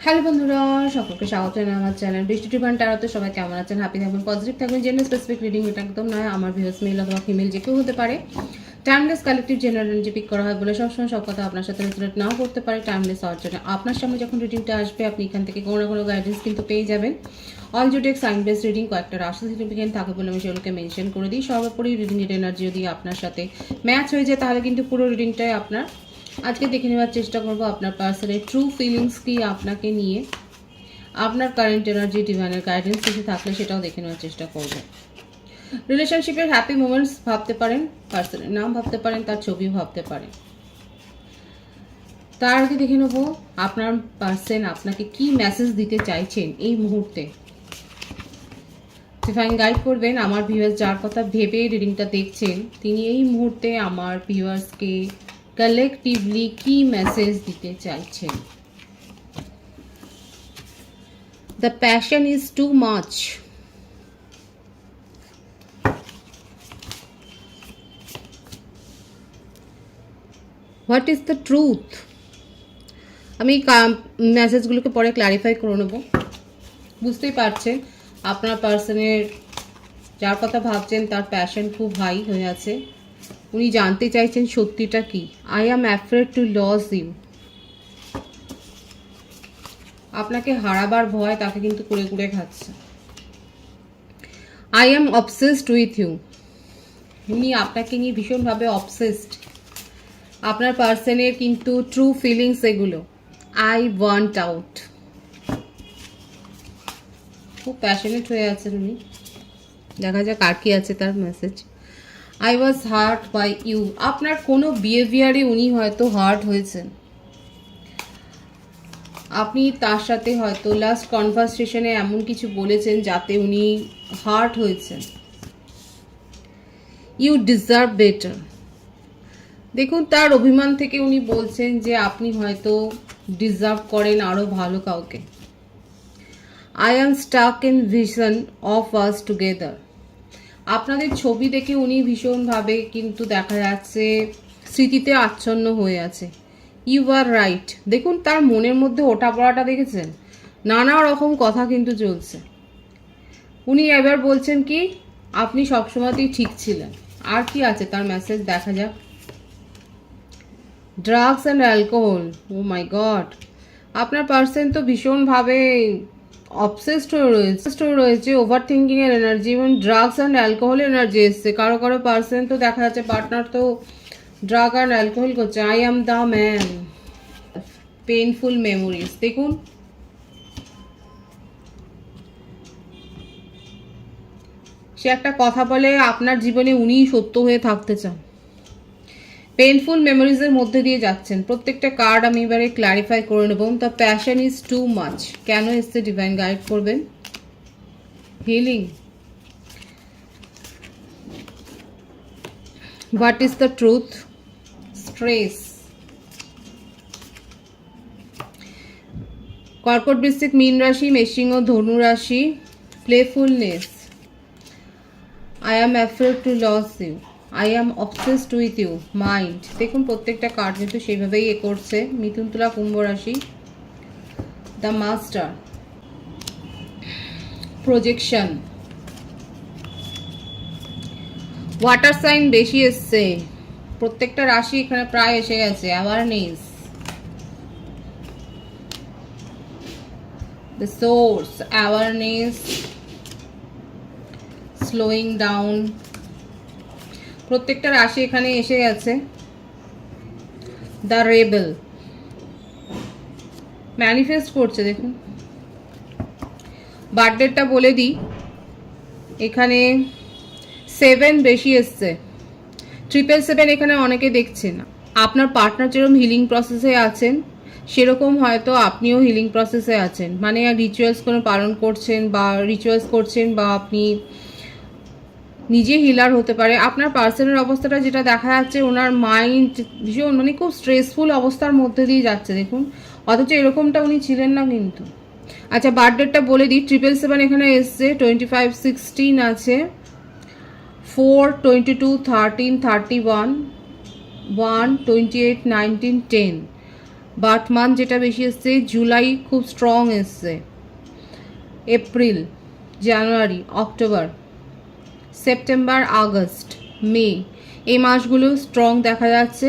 Hello বন্ধুরা, সকলকে স্বাগত জানাই আমার চ্যানেল বৃষ্টি টিভান ট্যারোতে। সবাই কেমন আছেন? হ্যাপি থাকবেন, পজিটিভ থাকবেন। জেন্ডার স্পেসিফিক রিডিং এটা একদম নয়, আমার ভিউয়ার্স মেল অথবা ফিমেল যে কেউ হতে পারে। Timeless collective general energy pick করা হয় বলে সবসময় সব কথা আপনার সাথে রিলেট নাও করতে পারে। টাইমলেস হওয়ার জন্য আপনার সামনে যখন রিডিংটা আসবে, আপনি এখান থেকে কোনো না কোনো গাইডেন্স কিন্তু পেয়ে যাবেন। All zodiac sign base reading কয়েকটা রাশি সিগনিফিকেন্ট থাকে বলে আমি সেগুলোকে মেনশন করে দিই। সর্বোপরি রিডিং এর এনার্জি যদি আপনার সাথে ম্যাচ হয়ে যায়, তাহলে কিন্তু পুরো রিডিংটাই আপনার। আজকে দেখে নেওয়ার চেষ্টা করবো আপনার পার্সনের ট্রু ফিলিংস কি আপনাকে নিয়ে, আপনার কারেন্ট এনার্জি ডিভাইনের গাইডেন্স কিছু থাকলে সেটাও দেখে নেওয়ার চেষ্টা করব। রিলেশনশিপের হ্যাপি মোমেন্টস ভাবতে পারেন, পার্সনের নাম ভাবতে পারেন, তার ছবিও ভাবতে পারেন। তার আগে দেখে নেব আপনার পার্সন আপনাকে কি মেসেজ দিতে চাইছেন এই মুহূর্তে। ডিভাইন গাইড করবেন আমার ভিউয়ার্স যার কথা ভেবে রিডিংটা দেখছেন, তিনি এই মুহূর্তে আমার ভিউয়ার্সকে কালেকটিভলি কি মেসেজ দিতে চাইছেন। The passion is too much. What is the truth? আমি মেসেজগুলোকে পরে ক্লারিফাই করে নেব। বুঝতেই পারছেন আপনার পার্সনের যার কথা ভাবছেন তার প্যাশন খুব হাই হয়ে আছে। উনি জানতে চাইছেন সত্যিটা কি। I am afraid to lose you. আপনাকে হারাবার ভয় তাকে কিন্তু কুড়ে কুড়ে খাচ্ছে। I am obsessed with you. উনি আপনাকে নিয়ে ভীষণভাবে অবসেসড। আপনার পার্সনের কিন্তু ট্রু ফিলিংস এগুলো। I want out. খুব প্যাশনেট হয়ে আছেন উনি। দেখা যাক আর কি আছে তার message. I was hurt by you. আপনার কোনো বিহেভিয়ারে উনি হয়তো হার্ট হয়েছেন। আপনি তার সাথে হয়তো লাস্ট কনভারসেশনে এমন কিছু বলেছেন যাতে উনি হার্ট হয়েছেন। You deserve better. দেখুন তার অভিমান থেকে উনি বলছেন যে আপনি হয়তো ডিজার্ভ করেন আরো ভালো কাউকে। I am stuck in vision of us together. আপনাদের ছবি দেখে উনি ভীষণভাবে কিন্তু দেখা যাচ্ছে স্মৃতিতে আচ্ছন্ন হয়ে আছে। You are right. দেখুন তার মনের মধ্যে ওঠা পড়াটা দেখেছেন, নানা রকম কথা কিন্তু চলছে। উনি এবার বলছেন কি আপনি সবসময়তেই ঠিক ছিলেন। আর কি আছে তার মেসেজ দেখা যাক। Drugs and alcohol. Oh my god, আপনার পার্সন তো ভীষণভাবে অবসেসড হয়ে রয়েছে। ওভার থিঙ্কিং এর এনার্জি এবং ড্রাগস অ্যান্ড অ্যালকোহল এনার্জি এসছে। কারো কারো পার্সন তো দেখা যাচ্ছে পার্টনার তো ড্রাগ অ্যান্ড অ্যালকোহল করছে। I am the man. Painful memories. দেখুন সে একটা কথা বলে আপনার জীবনে উনিই সত্য হয়ে থাকতে চান। পেইনফুল মেমোরিজের মধ্যে দিয়ে যাচ্ছেন। প্রত্যেকটা কার্ড আমি এবারে ক্লারিফাই করে নেব। The passion is too much কেন এসছে ডিভাইন গাইড করবেন। Healing. What is the truth. Stress. কর্কট, বৃশ্চিক, মীন রাশি, মেষসিংহ, ধনু রাশি। Playfulness. I am afraid to lose you. I am obsessed with you. Mind. দেখুন প্রত্যেকটা কার্ড কিন্তু সেইভাবেই করছে। মিথুন, তুলা, কুম্ভ রাশি। The master. Projection. Water sign বেশি এসছে। প্রত্যেকটা রাশি এখানে প্রায় এসে গেছে। Awareness. The source. Awareness. Slowing down. প্রত্যেকটা রাশি এখানে এসে গেছে। The rebel. ম্যানিফেস্ট করছে। দেখুন বার্থডেটা বলে দিই, এখানে 7 বেশি এসছে। 777 এখানে অনেকে দেখছেন। আপনার পার্টনার যেরকম হিলিং প্রসেসে আছেন সেরকম হয়তো আপনিও হিলিং প্রসেসে আছেন। মানে রিচুয়ালস কোনো পালন করছেন বা আপনি নিজে হিলার হতে পারে। আপনার পার্সনের অবস্থাটা যেটা দেখা যাচ্ছে, ওনার মাইন্ড ভীষণ মানে খুব স্ট্রেসফুল অবস্থার মধ্যে দিয়ে যাচ্ছে। দেখুন অথচ এরকমটা উনি ছিলেন না কিন্তু। আচ্ছা বার্থডেটটা বলে দিই। 777 এখানে এসছে। 25, 16 আছে। 4, 22, 13, 31, 1, 28, 19, 10। বার্থ মান্থ যেটা বেশি এসছে, জুলাই খুব স্ট্রং এসছে, এপ্রিল, জানুয়ারি, অক্টোবর, সেপ্টেম্বর, আগস্ট, মে, এই মাসগুলো স্ট্রং দেখা যাচ্ছে।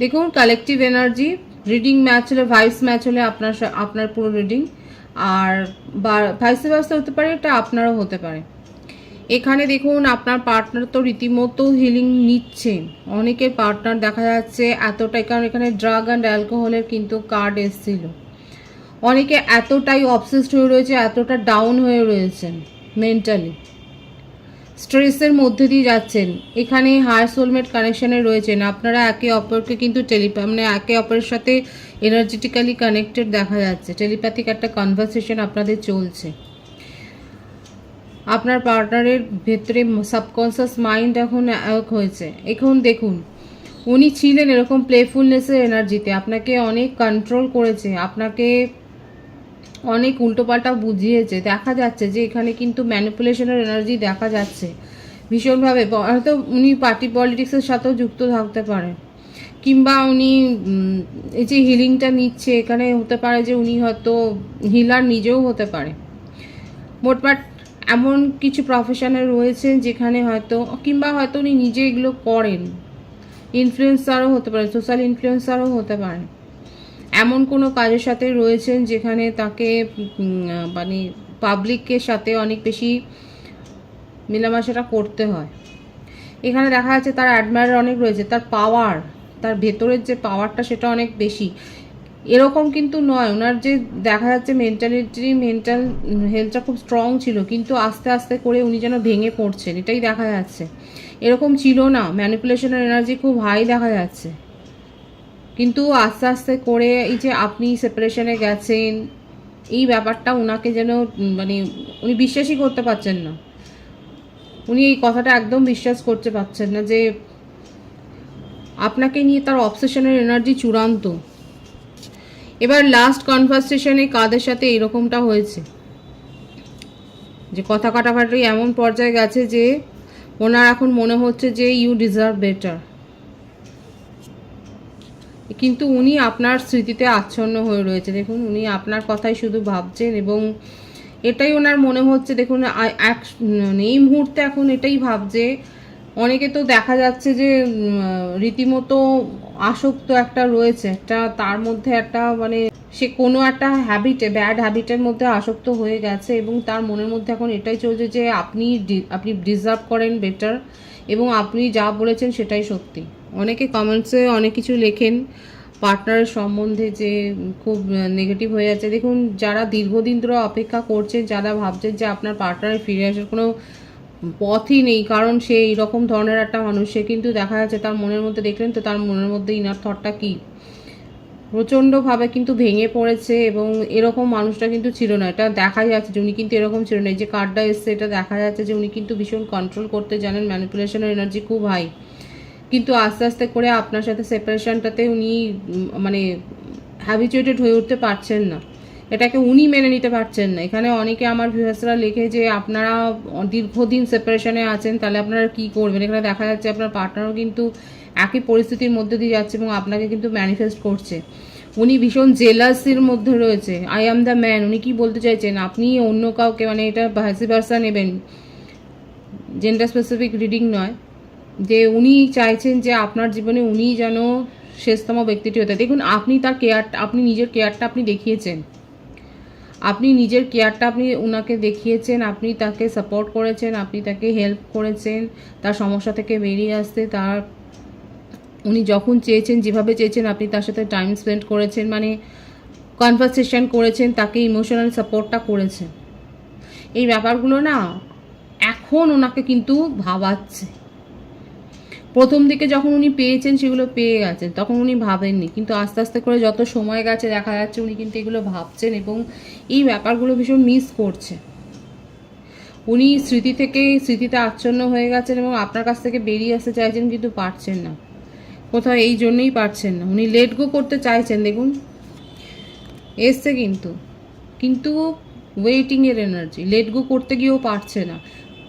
দেখুন কালেকটিভ এনার্জি রিডিং ম্যাচ হলে, ভাইস ম্যাচ হলে আপনার পুরো রিডিং, আর ভাইসে ভাইসে হতে পারে, এটা আপনারও হতে পারে। এখানে দেখুন আপনার পার্টনার তো রীতিমতো হিলিং নিচ্ছে, অনেকের পার্টনার দেখা যাচ্ছে এতটাই, কারণ এখানে ড্রাগ অ্যান্ড অ্যালকোহলের কিন্তু কার্ড এসেছিল, অনেকে এতটাই অবসেসড হয়ে রয়েছে, এতটা ডাউন হয়ে রয়েছেন মেন্টালি, স্ট্রেসের মধ্যে দিয়ে যাচ্ছেন। এখানে হায়ার সোলমেট কানেকশনে রয়েছেন, আপনারা একে অপরকে কিন্তু মানে একে অপরের সাথে এনার্জেটিক্যালি কানেক্টেড দেখা যাচ্ছে, টেলিপ্যাথিক একটা কনভারসেশন আপনাদের চলছে। আপনার পার্টনারের ভেতরে সাবকনসিয়াস মাইন্ড এখন এক হয়েছে। এখন দেখুন উনি ছিলেন এরকম প্লেফুলনেসের এনার্জিতে, আপনাকে অনেক কন্ট্রোল করেছে, আপনাকে অনেক উল্টোপাল্টা বুঝিয়েছে। দেখা যাচ্ছে যে এখানে কিন্তু ম্যানিপুলেশনের এনার্জি দেখা যাচ্ছে ভীষণভাবে। হয়তো উনি পার্টি পলিটিক্সের সাথেও যুক্ত থাকতে পারেন, কিংবা উনি এই যে হিলিংটা নিচ্ছে, এখানে হতে পারে যে উনি হয়তো হিলার নিজেও হতে পারে। মোটমাট এমন কিছু প্রফেশনে রয়েছেন যেখানে হয়তো, কিংবা হয়তো উনি নিজে এগুলো করেন, ইনফ্লুয়েন্সারও হতে পারে, সোশ্যাল ইনফ্লুয়েন্সারও হতে পারে। এমন কোনো কাজের সাথে রয়েছেন যেখানে তাকে মানে পাবলিকের সাথে অনেক বেশি মেলামেশাটা করতে হয়। এখানে দেখা যাচ্ছে তার অ্যাডমায়ার অনেক রয়েছে, তার পাওয়ার, তার ভেতরের যে পাওয়ারটা সেটা অনেক বেশি। এরকম কিন্তু নয়, ওনার যে দেখা যাচ্ছে মেন্টাল হেলথটা খুব স্ট্রং ছিল, কিন্তু আস্তে আস্তে করে উনি যেন ভেঙে পড়ছেন, এটাই দেখা যাচ্ছে। এরকম ছিল না, ম্যানিপুলেশনের এনার্জি খুব হাই দেখা যাচ্ছে, কিন্তু আস্তে আস্তে করে এই যে আপনি সেপারেশনে গেছেন, এই ব্যাপারটা ওনাকে যেন মানে উনি বিশ্বাসই করতে পারছেন না, উনি এই কথাটা একদম বিশ্বাস করতে পারছেন না যে আপনাকে নিয়ে তার অবসেশনের এনার্জি চূড়ান্ত। এবার লাস্ট কনভারসেশনে কাদের সাথে এরকমটা হয়েছে যে কথা কাটাকাটি এমন পর্যায়ে গেছে যে ওনার এখন মনে হচ্ছে যে ইউ ডিজার্ভ বেটার, কিন্তু উনি আপনার স্মৃতিতে আচ্ছন্ন হয়ে রয়েছে। দেখুন উনি আপনার কথাই শুধু ভাবছেন, এবং এটাই ওনার মনে হচ্ছে। দেখুন এই মুহূর্তে এখন এটাই ভাবছে। অনেকে তো দেখা যাচ্ছে যে রীতিমতো আসক্ত একটা রয়েছে, একটা তার মধ্যে একটা মানে সে কোনো একটা হ্যাবিটে, ব্যাড হ্যাবিটের মধ্যে আসক্ত হয়ে গেছে, এবং তার মনের মধ্যে এখন এটাই চলছে যে আপনি ডিজার্ভ করেন বেটার, এবং আপনি যা বলেছেন সেটাই সত্যি। অনেকে কমেন্টসে অনেক কিছু লেখেন পার্টনারের সম্বন্ধে যে খুব নেগেটিভ হয়ে যাচ্ছে। দেখুন যারা দীর্ঘদিন ধরে অপেক্ষা করছেন, যারা ভাবছেন যে আপনার পার্টনারের ফিরে আসার কোনো পথই নেই, কারণ সে এইরকম ধরনের একটা মানুষ, সে কিন্তু দেখা যাচ্ছে তার মনের মধ্যে, দেখলেন তো তার মনের মধ্যে ইনার থটটা কী, প্রচণ্ডভাবে কিন্তু ভেঙে পড়েছে। এবং এরকম মানুষটা কিন্তু ছিল না, এটা দেখা যাচ্ছে যে উনি কিন্তু এরকম ছিল না। এই যে কার্ডটা এসছে এটা দেখা যাচ্ছে যে উনি কিন্তু ভীষণ কন্ট্রোল করতে জানেন, ম্যানিপুলেশনের এনার্জি খুব হাই, কিন্তু আস্তে আস্তে করে আপনার সাথে সেপারেশনটাতে উনি মানে হ্যাবিচুয়েটেড হয়ে উঠতে পারছেন না, এটাকে উনি মেনে নিতে পারছেন না। এখানে অনেকে আমার ভিউয়ার্সরা লেখে যে আপনারা দীর্ঘদিন সেপারেশনে আছেন, তাহলে আপনারা কি করবেন। এখানে দেখা যাচ্ছে আপনার পার্টনারও কিন্তু একই পরিস্থিতির মধ্যে দিয়ে যাচ্ছে, এবং আপনাকে কিন্তু ম্যানিফেস্ট করছে। উনি ভীষণ জেলাসির মধ্যে রয়েছে, আই অ্যাম দ্য ম্যান। উনি কি বলতে চাইছেন, আপনি অন্য কাউকে, মানে এটা ভাইসি ভার্সা নেবেন, জেন্ডার স্পেসিফিক রিডিং নয়, যে উনি চাইছেন যে আপনার জীবনে উনি যেন শেষতম ব্যক্তিটি হতে। দেখুন আপনি তার কেয়ারটা, আপনি নিজের কেয়ারটা আপনি দেখিয়েছেন, আপনি নিজের কেয়ারটা আপনি ওনাকে দেখিয়েছেন, আপনি তাকে সাপোর্ট করেছেন, আপনি তাকে হেল্প করেছেন তার সমস্যা থেকে বেরিয়ে আসতে। তার উনি যখন চেয়েছেন, যেভাবে চেয়েছেন, আপনি তার সাথে টাইম স্পেন্ড করেছেন, মানে কনভারসেশন করেছেন, তাকে ইমোশনাল সাপোর্টটা করেছেন। এই ব্যাপারগুলো না এখন ওনাকে কিন্তু ভাবাচ্ছে। প্রথম দিকে যখন উনি পেয়েছেন সেগুলো পেয়ে গেছেন, তখন উনি ভাবেননি, কিন্তু আস্তে আস্তে করে যত সময় গেছে দেখা যাচ্ছে উনি কিন্তু এগুলো ভাবছেন, এবং এই ব্যাপারগুলো ভীষণ মিস করছে। উনি স্মৃতিতে আচ্ছন্ন হয়ে গেছেন, এবং আপনার কাছ থেকে বেরিয়ে আসতে চাইছেন, কিন্তু পারছেন না। কোথাও এই জন্যই পারছেন না, উনি লেট গো করতে চাইছেন। দেখুন এসছে কিন্তু কিন্তু ওয়েটিংয়ের এনার্জি, লেট গো করতে গিয়েও পারছে না।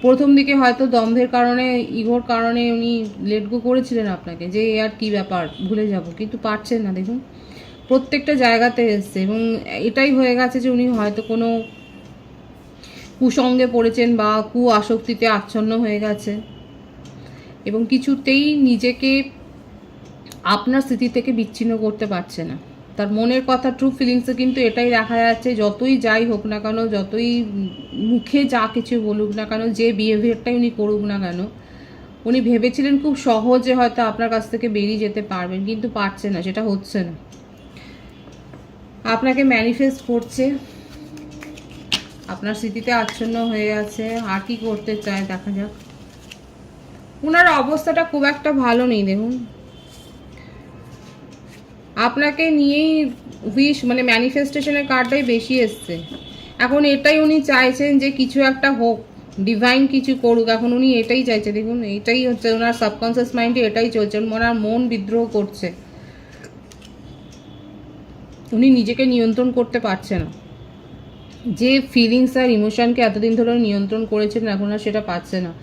প্রথম দিকে হয়তো দম্ভের কারণে, ইগোর কারণে উনি লেট গো করেছিলেন আপনাকে, যে আর কি ব্যাপার, ভুলে যাব, কিন্তু পারছেন না। দেখুন প্রত্যেকটা জায়গাতে এসছে, এবং এটাই হয়ে গেছে যে উনি হয়তো কোনো কুসঙ্গে পড়েছেন বা আসক্তিতে আচ্ছন্ন হয়ে গেছে, এবং কিছুতেই নিজেকে আপনার স্মৃতি থেকে বিচ্ছিন্ন করতে পারছে না। তার মনের কথা, ট্রু ফিলিংসে কিন্তু এটাই দেখা যাচ্ছে, যতই যাই হোক না কেন, যতই মুখে যা কিছু বলুক না কেন, যে বিহেভিয়ারটাই উনি করুক না কেন, উনি ভেবেছিলেন খুব সহজে হয়তো আপনার কাছ থেকে বেরিয়ে যেতে পারবেন, কিন্তু পারছে না, সেটা হচ্ছে না। আপনাকে ম্যানিফেস্ট করছে, আপনার স্মৃতিতে আচ্ছন্ন হয়ে আছে, আর কি করতে চায় দেখা যাক। ওনার অবস্থাটা খুব একটা ভালো নেই, দেখুন আপনাকে নিয়েই উইশ মানে ম্যানিফেস্টেশনের কার্ডটাই বেশি এসছে। এখন এটাই উনি চাইছেন যে কিছু একটা হোক, ডিভাইন কিছু করুক, এখন উনি এটাই চাইছে। দেখুন এটাই হচ্ছে ওনার সাবকনসিয়াস মাইন্ডে, এটাই চলছে, ওনার মন বিদ্রোহ করছে, উনি নিজেকে নিয়ন্ত্রণ করতে পারছে না। যে ফিলিংস আর ইমোশনকে এতদিন ধরে নিয়ন্ত্রণ করেছেন, এখন আর সেটা পাচ্ছে না।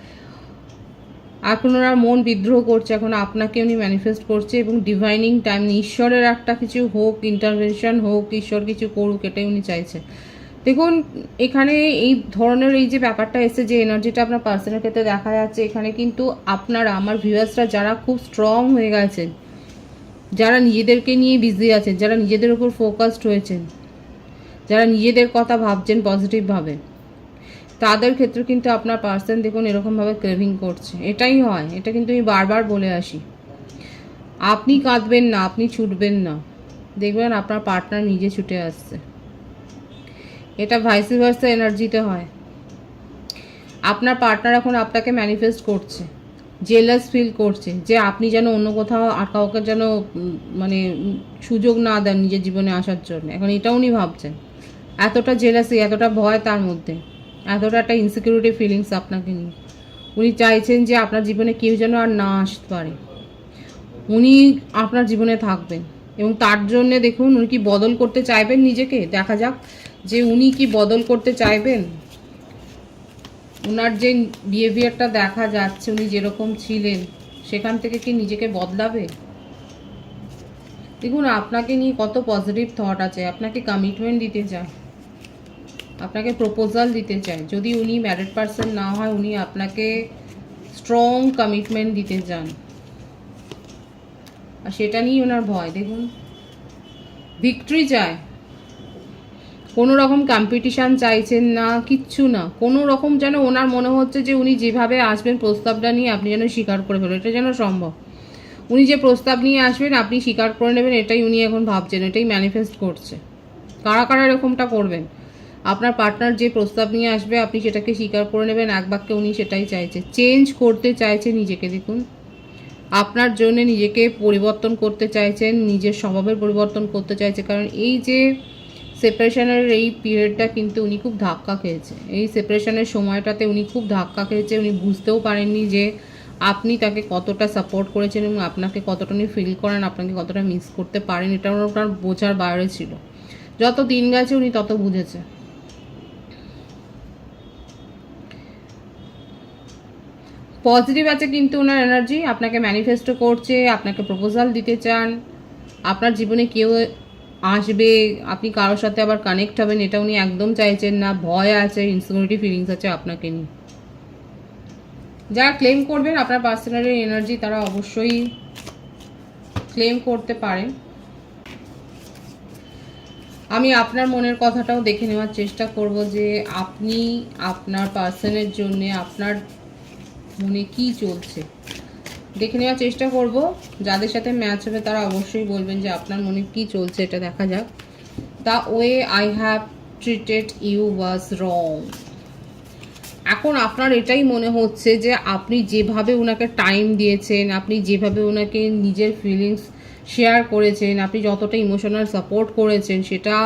এখন ওনার মন বিদ্রোহ করছে, এখন আপনাকে উনি ম্যানিফেস্ট করছে, এবং ডিভাইনিং টাইম, ঈশ্বরের একটা কিছু হোক, ইন্টারভেনশন হোক, ঈশ্বর কিছু করুক, এটাই উনি চাইছে। দেখুন এখানে এই ধরনের এই যে ব্যাপারটা এসে, যে এনার্জিটা আপনার পার্সনের ক্ষেত্রে দেখা যাচ্ছে, এখানে কিন্তু আপনারা, আমার ভিউয়ার্সরা যারা খুব স্ট্রং হয়ে গেছেন, যারা নিজেদেরকে নিয়ে বিজি আছেন, যারা নিজেদের উপর ফোকাসড হয়েছেন, যারা নিজেদের কথা ভাবছেন পজিটিভভাবে, তাদের ক্ষেত্রে কিন্তু আপনার পার্সন দেখুন এরকমভাবে ক্রেভিং করছে। এটাই হয়, এটা কিন্তু আমি বারবার বলে আসি। আপনি কাঁদবেন না, আপনি ছুটবেন না, দেখবেন আপনার পার্টনার নিজে ছুটে আসছে। এটা ভাইসি ভার্সা এনার্জিতে হয়। আপনার পার্টনার এখন আপনাকে ম্যানিফেস্ট করছে, জেলাস ফিল করছে যে আপনি যেন অন্য কোথাও আর কাউকে যেন মানে সুযোগ না দেন নিজের জীবনে আসার জন্য। এখন এটা উনি ভাবছেন, এতটা জেলাসি, এতটা ভয় তার মধ্যে, এতটা একটা ইনসিকিউরিটি ফিলিংস আপনাকে নিয়ে। উনি চাইছেন যে আপনার জীবনে কেউ যেন আর না আসতে পারে, উনি আপনার জীবনে থাকবেন, এবং তার জন্যে দেখুন উনি কি বদল করতে চাইবেন নিজেকে। দেখা যাক যে উনি কি বদল করতে চাইবেন। ওনার যে বিহেভিয়ারটা দেখা যাচ্ছে, উনি যেরকম ছিলেন সেখান থেকে কি নিজেকে বদলাবে। দেখুন আপনাকে নিয়ে কত পজিটিভ থট আছে, আপনাকে কমিটমেন্ট দিতে চায়, আপনাকে প্রপোজাল দিতে চায়। যদি উনি ম্যারিড পারসন না হয়, উনি আপনাকে স্ট্রং কমিটমেন্ট দিতে চান, আর সেটা নিয়ে ওনার ভয়। দেখুন ভিক্টরি চায়, কোনো রকম কম্পিটিশান চাইছেন না, কিচ্ছু না, কোনো রকম যেন ওনার মনে হচ্ছে যে উনি যেভাবে আসবেন প্রস্তাবটা নিয়ে, আপনি যেন স্বীকার করে ফেলেন, এটা যেন সম্ভব। উনি যে প্রস্তাব নিয়ে আসবেন আপনি স্বীকার করে নেবেন, এটাই উনি এখন ভাবছেন, এটাই ম্যানিফেস্ট করছে। কারা কারা এরকমটা করবেন? আপনার পার্টনার যে প্রস্তাব নিয়ে আসবে আপনি সেটাকে স্বীকার করে নেবেন, এক বাক্যে উনি সেটাই চাইছে। চেঞ্জ করতে চাইছে নিজেকে, দেখুন আপনার জন্য নিজেকে পরিবর্তন করতে চাইছেন, নিজের স্বভাবের পরিবর্তন করতে চাইছে। কারণ এই যে সেপারেশনের এই পিরিয়ডটা কিন্তু উনি খুব ধাক্কা খেয়েছে, এই সেপারেশনের সময়টাতে উনি খুব ধাক্কা খেয়েছে। উনি বুঝতেও পারেননি যে আপনি তাকে কতটা সাপোর্ট করেছেন, এবং আপনাকে কতটা উনি ফিল করেন, আপনাকে কতটা মিস করতে পারেন, এটা ওনার বোঝার বাইরে ছিল। যত দিন গেছে উনি তত বুঝেছে। পজিটিভ আছে কিন্তু ওনার এনার্জি, আপনাকে ম্যানিফেস্টো করছে, আপনাকে প্রপোজাল দিতে চান, আপনার জীবনে কেউ আসবে, আপনি কারোর সাথে আবার কানেক্ট হবেন, এটা উনি একদম চাইছেন না। ভয় আছে, ইনসিকিউরিটি ফিলিংস আছে আপনাকে নিয়ে। যারা ক্লেম করবেন আপনার পার্সোনালি এনার্জি, তারা অবশ্যই ক্লেম করতে পারেন। আমি আপনার মনের কথাটাও দেখে নেওয়ার চেষ্টা করব যে আপনি আপনার পার্সনের জন্য আপনার মনে কি চলছে, দেখে নেওয়ার চেষ্টা করব। যাদের সাথে ম্যাচ হবে তারা অবশ্যই বলবেন যে আপনার মনে কি চলছে, এটা দেখা যাক। The way I have treated you was wrong. এখন আপনার এটাই মনে হচ্ছে যে আপনি যেভাবে ওনাকে টাইম দিয়েছেন, আপনি যেভাবে ওনাকে নিজের ফিলিংস শেয়ার করেছেন, আপনি যতটা ইমোশনাল সাপোর্ট করেছেন, সেটা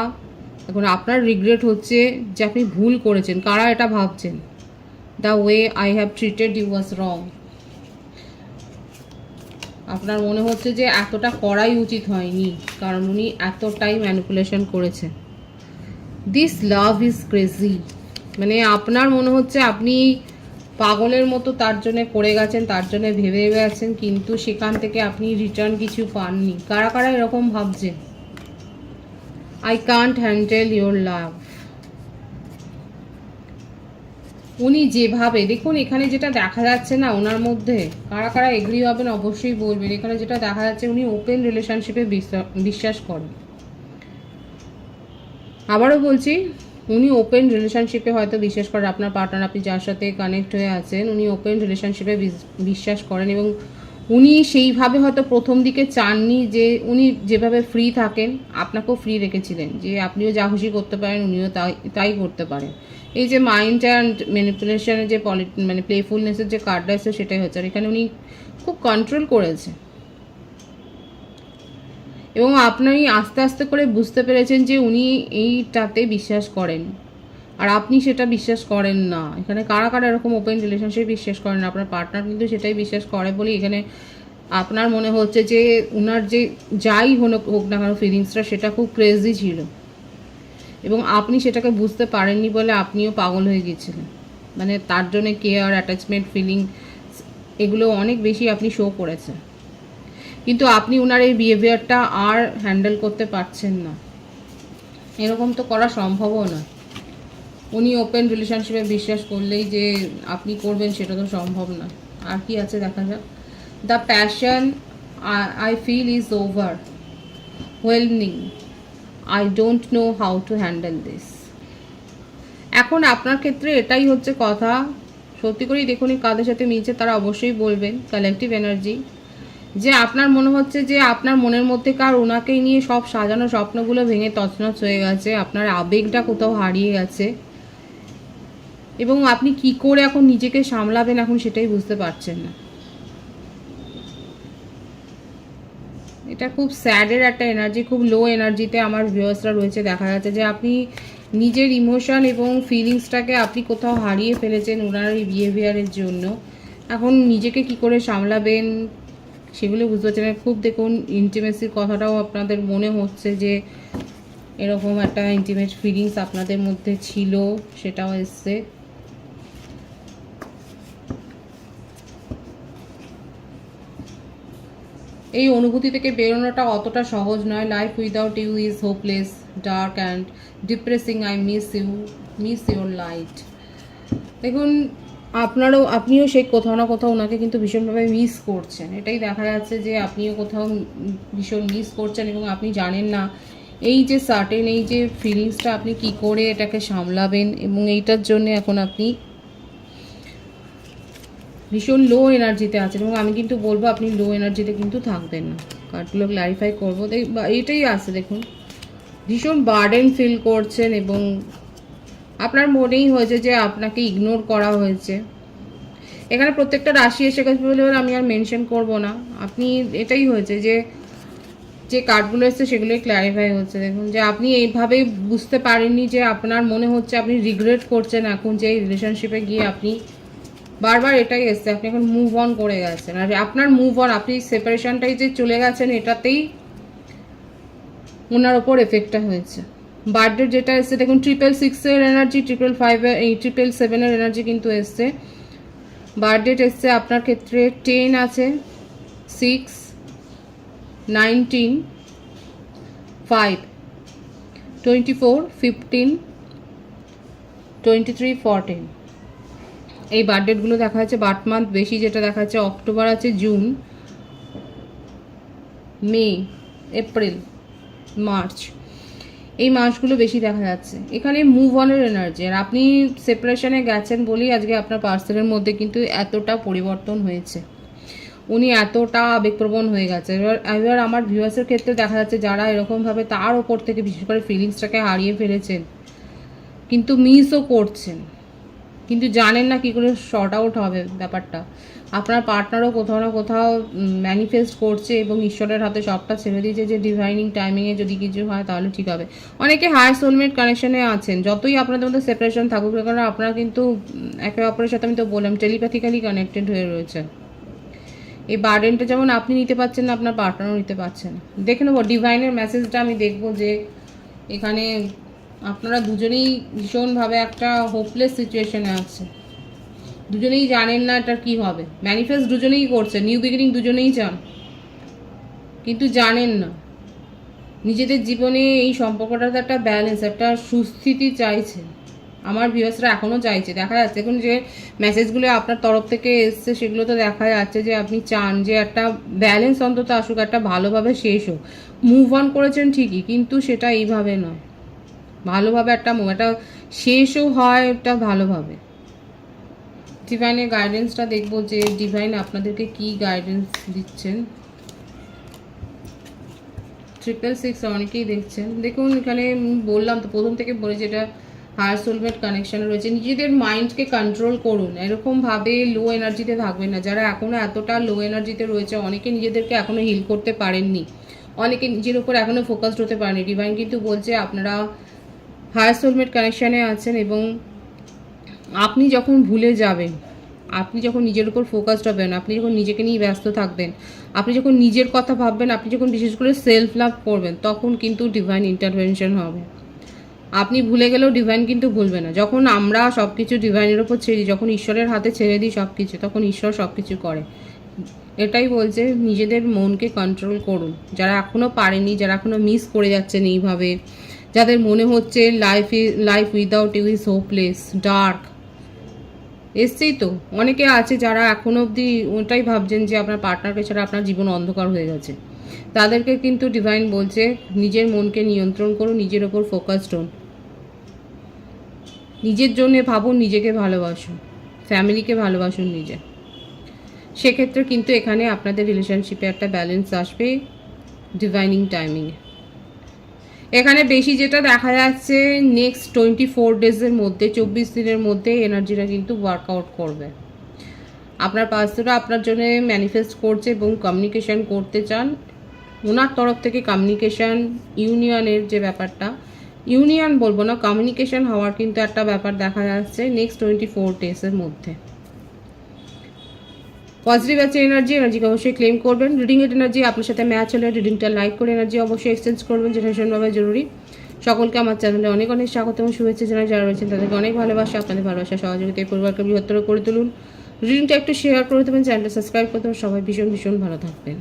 এখন আপনার রিগ্রেট হচ্ছে যে আপনি ভুল করেছেন। কারা এটা ভাবছেন? The way I have treated you was wrong. আপনার মনে হচ্ছে যে এতটা করাই উচিত হয়নি, কারণ উনি এতটাই ম্যানিপুলেশন করেছেন। দিস লাভ ইজ ক্রেজি, মানে আপনার মনে হচ্ছে আপনি পাগলের মতো তার জন্য করে গেছেন, তার জন্য ভেবে গেছেন, কিন্তু সেখান থেকে আপনি রিটার্ন কিছু পাননি। কারা কারা এরকম ভাবছেন? আই কান্ট হ্যান্ডেল ইউর লাভ। উনি যেভাবে, দেখুন এখানে যেটা দেখা যাচ্ছে না ওনার মধ্যে, কারা কারা এগ্রি হবেন অবশ্যই বলবেন। এখানে যেটা দেখা যাচ্ছে উনি ওপেন রিলেশনশিপে বিশ্বাস করেন। আবারও বলছি, উনি ওপেন রিলেশনশিপে হয়তো বিশ্বাস করেন। আপনার পার্টনার, আপনি যার সাথে কানেক্ট হয়ে আছেন, উনি ওপেন রিলেশনশিপে বিশ্বাস করেন এবং উনি সেইভাবে হয়তো প্রথম দিকে চাননি যে, উনি যেভাবে ফ্রি থাকেন আপনাকেও ফ্রি রেখেছিলেন, যে আপনিও যা খুশি করতে পারেন, উনিও তাই করতে পারেন। এই যে মাইন্ড অ্যান্ড ম্যানিপুলেশনের যে মানে প্লেফুলনেসের যে কার্ডটা এসেছে সেটাই হচ্ছে। আর এখানে উনি খুব কন্ট্রোল করেছে এবং আপনি আস্তে আস্তে করে বুঝতে পেরেছেন যে উনি এইটাতে বিশ্বাস করেন আর আপনি সেটা বিশ্বাস করেন না। এখানে কারা কারা এরকম ওপেন রিলেশনশিপ বিশ্বাস করেন, আপনার পার্টনার কিন্তু সেটাই বিশ্বাস করে বলে এখানে আপনার মনে হচ্ছে যে উনার যে যাই হোক না কেন ফিলিংসটা সেটা খুব ক্রেজি ছিল এবং আপনি সেটাকে বুঝতে পারেননি বলে আপনিও পাগল হয়ে গিয়েছিলেন। মানে তার জন্য কেয়ার, অ্যাটাচমেন্ট, ফিলিং এগুলো অনেক বেশি আপনি শো করেছেন, কিন্তু আপনি ওনার এই বিহেভিয়ারটা আর হ্যান্ডেল করতে পারছেন না। এরকম তো করা সম্ভবও নয়। উনি ওপেন রিলেশনশিপে বিশ্বাস করলেই যে আপনি করবেন সেটা তো সম্ভব না। আর কি আছে দেখা যাক। The passion I feel is overwhelming, I don't know how to handle this. এখন আপনার ক্ষেত্রে এটাই হচ্ছে কথা। সত্যি করেই দেখুন এই কাদের সাথে মিলছে তারা অবশ্যই বলবেন। কালেকটিভ এনার্জি, যে আপনার মনে হচ্ছে যে আপনার মনের মধ্যেকার ওনাকেই নিয়ে সব সাজানো স্বপ্নগুলো ভেঙে তছনছ হয়ে গেছে, আপনার আবেগটা কোথাও হারিয়ে গেছে এবং আপনি কি করে এখন নিজেকে সামলাবেন এখন সেটাই বুঝতে পারছেন না। এটা খুব স্যাডের একটা এনার্জি, খুব লো এনার্জিতে আমার ভিউয়ার্সরা রয়েছে। দেখা যাচ্ছে যে আপনি নিজের ইমোশন এবং ফিলিংসটাকে আপনি কোথাও হারিয়ে ফেলেছেন ওনার এই বিহেভিয়ারের জন্য। এখন নিজেকে কি করে সামলাবেন সেগুলো বুঝতে পারছেন না। খুব দেখুন ইন্টিমেসির কথাটাও আপনাদের মনে হচ্ছে যে এরকম একটা ইন্টিমেট ফিলিংস আপনাদের মধ্যে ছিল, সেটাও এসছে। এই অনুভূতি থেকে বেরোনোটা অতটা সহজ নয়। Life without you is hopeless, dark and depressing, I miss your light. দেখুন আপনিও সেই কোথাও না কোথাও ওনাকে কিন্তু ভীষণভাবে মিস করছেন। এটাই দেখা যাচ্ছে যে আপনিও কোথাও ভীষণ মিস করছেন এবং আপনি জানেন না এই যে সার্টেন এই যে ফিলিংসটা আপনি কি করে এটাকে সামলাবেন এবং এইটার জন্য এখন আপনি ভীষণ লো এনার্জিতে আছেন এবং আমি কিন্তু বলবো আপনি লো এনার্জিতে কিন্তু থাকবেন না। কার্ডগুলো ক্লারিফাই করবো, এইটাই আছে। দেখুন ভীষণ বার্ডেন ফিল করছেন এবং আপনার মনেই হয়েছে যে আপনাকে ইগনোর করা হয়েছে। এখানে প্রত্যেকটা রাশি এসে গেছে বলে আমি আর মেনশন করব না। আপনি এটাই হয়েছে যে যে কার্ডগুলো এসছে সেগুলোই ক্ল্যারিফাই হচ্ছে। দেখুন যে আপনি এইভাবে বুঝতে পারেননি যে আপনার মনে হচ্ছে আপনি রিগ্রেট করছেন এখন যে এই রিলেশনশিপে গিয়ে আপনি বারবার এটাই এসছে আপনি এখন মুভ অন করে গেছেন। আর আপনার মুভ অন, আপনি সেপারেশনটাই যে চলে গেছেন এটাতেই ওনার ওপর এফেক্টটা হয়েছে। বার্থডে যেটা এসছে দেখুন 666-এর এনার্জি, 555-এর, 777-এর এনার্জি কিন্তু এসছে। বার্থডে এসছে আপনার ক্ষেত্রে 10 আছে, 6, 19, 5, 24, 15, 23, 14। এই বার্থডেটগুলো দেখা যাচ্ছে। বার্থ মান্থ বেশি যেটা দেখা যাচ্ছে অক্টোবর আছে, জুন, মে, এপ্রিল, মার্চ, এই মাসগুলো বেশি দেখা যাচ্ছে। এখানে মুভ অনের এনার্জি, আর আপনি সেপারেশনে গেছেন বলেই আজকে আপনার পার্সনের মধ্যে কিন্তু এতটা পরিবর্তন হয়েছে। উনি এতটা আবেগপ্রবণ হয়ে গেছে। এবার আমার ভিউয়ার্সের ক্ষেত্রে দেখা যাচ্ছে যারা এরকমভাবে তার ওপর থেকে বিশেষ করে ফিলিংসটাকে হারিয়ে ফেলেছেন কিন্তু মিসও করছেন, কিন্তু জানেন না কি করে শর্ট আউট হবে ব্যাপারটা। আপনার পার্টনারও কোথাও না কোথাও ম্যানিফেস্ট করছে এবং ঈশ্বরের হাতে সবটা ছেড়ে দিয়েছে যে ডিভাইনিং টাইমিংয়ে যদি কিছু হয় তাহলে ঠিক হবে। অনেকে হায়ার সোলমেট কানেকশনে আছেন, যতই আপনাদের মধ্যে সেপারেশন থাকুক না কারণ আপনারা কিন্তু একে অপরের সাথে, আমি তো বললাম, টেলিপ্যাথিক্যালি কানেক্টেড হয়ে রয়েছে। এই বার্ডেনটা যেমন আপনি নিতে পারছেন না, আপনার পার্টনারও নিতে পারছেন। দেখে নেবো ডিভাইনের মেসেজটা, আমি দেখবো যে এখানে আপনারা দুজনেই ভীষণভাবে একটা হোপলেস সিচুয়েশনে আছে। দুজনেই জানেন না এটা কি হবে। ম্যানিফেস্ট দুজনেই করছেন, নিউ বিগিনিং দুজনেই চান, কিন্তু জানেন না। নিজেদের জীবনে এই সম্পর্কটাতে একটা ব্যালেন্স, একটা সুস্থিতি চাইছে। আমার ভিউয়ার্সরা এখনও চাইছে, দেখা যাচ্ছে এখন যে মেসেজগুলো আপনার তরফ থেকে এসছে সেগুলো তো দেখা যাচ্ছে যে আপনি চান যে একটা ব্যালেন্স অন্তত আসুক, একটা ভালোভাবে শেষ হোক। মুভ অন করেছেন ঠিকই, কিন্তু সেটা এইভাবে নয়, ভালোভাবে একটা শেষও হয় একটা ভালোভাবে। ডিভাইনের গাইডেন্সটা দেখবো যে ডিভাইন আপনাদেরকে কি গাইডেন্স দিচ্ছেন। 666 অনেকেই দেখছেন। দেখুন এখানে বললাম তো, প্রথম থেকে বলে যেটা হায়ার সোলমেট কানেকশানে রয়েছে। নিজেদের মাইন্ডকে কন্ট্রোল করুন, এরকমভাবে লো এনার্জিতে থাকবেন না। যারা এখনও এতটা লো এনার্জিতে রয়েছে, অনেকে নিজেদেরকে এখনও হিল করতে পারেননি, অনেকে নিজের উপর এখনও ফোকাসড হতে পারেনি। ডিভাইন কিন্তু বলছে আপনারা হায়ার সোলমেট কানেকশানে আছেন, এবং আপনি যখন ভুলে যাবেন, আপনি যখন নিজের উপর ফোকাসড হবেন, আপনি যখন নিজেকে নিয়ে ব্যস্ত থাকবেন, আপনি যখন নিজের কথা ভাববেন, আপনি যখন বিশেষ করে সেলফ লাভ করবেন, তখন কিন্তু ডিভাইন ইন্টারভেনশন হবে। আপনি ভুলে গেলেও ডিভাইন কিন্তু ভুলবে না। যখন আমরা সব কিছু ডিভাইনের ওপর ছেড়ে দিই, যখন ঈশ্বরের হাতে ছেড়ে দিই সব কিছু, তখন ঈশ্বর সব কিছু করে। এটাই বলছে নিজেদের মনকে কন্ট্রোল করুন। যারা এখনও পারেনি, যারা এখনও মিস করে যাচ্ছেন এইভাবে, যাদের মনে হচ্ছে life without you is hopeless, dark, এসছেই তো অনেকে আছে যারা এখনো অবধি ওটাই ভাবছেন যে আপনার পার্টনারকে ছাড়া আপনার জীবন অন্ধকার হয়ে গেছে। তাদেরকে কিন্তু ডিভাইন বলছে নিজের মনকে নিয়ন্ত্রণ করুন, নিজের ওপর ফোকাসড হন, নিজের জন্য ভাবুন, নিজেকে ভালোবাসুন, ফ্যামিলিকে ভালোবাসুন নিজে। সেক্ষেত্রে কিন্তু এখানে আপনাদের রিলেশনশিপে একটা ব্যালেন্স আসবে ডিভাইনিং টাইমিংয়ে। এখানে বেশি যেটা দেখা যাচ্ছে নেক্সট 24 ডেজের মধ্যে, 24 দিনের মধ্যে এনার্জিটা কিন্তু ওয়ার্কআউট করবে। আপনার পার্সনরা আপনার জন্য ম্যানিফেস্ট করছে এবং কমিউনিকেশান করতে চান। ওনার তরফ থেকে কমিউনিকেশান, ইউনিয়নের যে ব্যাপারটা, ইউনিয়ন বলবো না, কমিউনিকেশান হওয়ার কিন্তু একটা ব্যাপার দেখা যাচ্ছে নেক্সট 24 ডেজের মধ্যে। পজিটিভ আছে এনার্জিকে অবশ্যই ক্লেম করবেন। রিডিংয়ের এনার্জি আপনার সাথে ম্যাচ হলে রিডিংটা লাইক করে এনার্জি অবশ্যই এক্সচেঞ্জ করবেন, যেটা ভীষণভাবে জরুরি। সকলকে আমার চ্যানেলে অনেক অনেক স্বাগত এবং শুভেচ্ছা জানাই। যারা রয়েছেন তাদেরকে অনেক ভালোবাসা, আপনাদের ভালোবাসা সহযোগিতায় পরিবারকে বৃহত্তর করে তুলুন। রিডিংটা একটু শেয়ার করে দেবেন, চ্যানেলটা সাবস্ক্রাইব করতে হবে। সবাই ভীষণ ভীষণ ভালো থাকবেন।